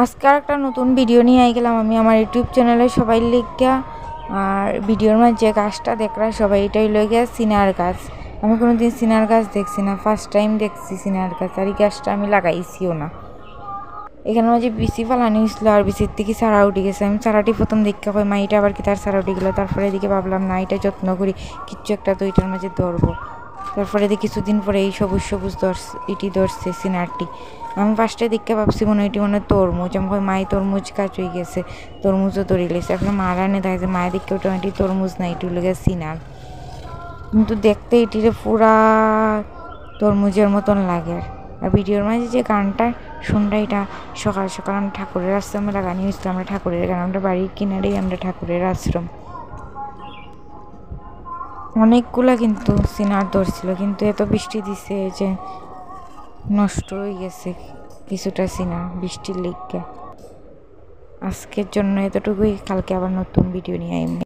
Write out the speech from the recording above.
আজকে একটা নতুন ভিডিও নিয়ে আই গেলাম আমি আমার ইউটিউব চ্যানেলে সবাই লিখিয়া। আর ভিডিওর মাঝে গাছটা দেখরা সবাই এটাই লইয়া সিনার গাছ। আমি কোনোদিন সিনার গাছ দেখছি না, ফার্স্ট টাইম দেখছি সিনার গাছ। আর এই গাছটা আমি লাগাইছিও না। এখানে মাঝে বিচি ফালানি হয়েছিল আর বিচির থেকে চারা উঠে গেছে। আমি চারাটি প্রথম দেখতে পাই মা এটা আবার কি তার চারা উঠে গেলো। তারপরে এদিকে ভাবলাম না এটা যত্ন করি, কিচ্ছু একটা তো এটার মাঝে ধরবো। তারপরে দেখি কিছুদিন পরে এই সবুজ সবুজ ইটি ধরছে সিনারটি। আমি ফার্স্টে দেখতে ভাবছি এটি মনে হয় তরমুজ। আমি মাই তরমুজ গাছ হয়ে গেছে, তরমুজও ধরে লেগেছে। এখন মার আনে দেখা যায় মায়ের দেখতে ওটা এটি তরমুজ না, এটি লেগে সিনার। কিন্তু দেখতে এটিরে পুরা তরমুজের মতন লাগে। আর ভিডিওর মাঝে যে গানটা শুনটা এটা সকাল সকাল আমরা ঠাকুরের আশ্রমে লাগানি হয়েছিল। আমরা ঠাকুরের গান, আমরা বাড়ির কিনারেই আমরা ঠাকুরের আশ্রম। অনেকগুলা কিন্তু সিনার ধরছিল, কিন্তু এত বৃষ্টি দিছে যে নষ্ট হয়ে গেছে কিছুটা সিনার বৃষ্টির লেগে। আজকের জন্য এতটুকুই, কালকে আবার নতুন ভিডিও নিয়ে আইব।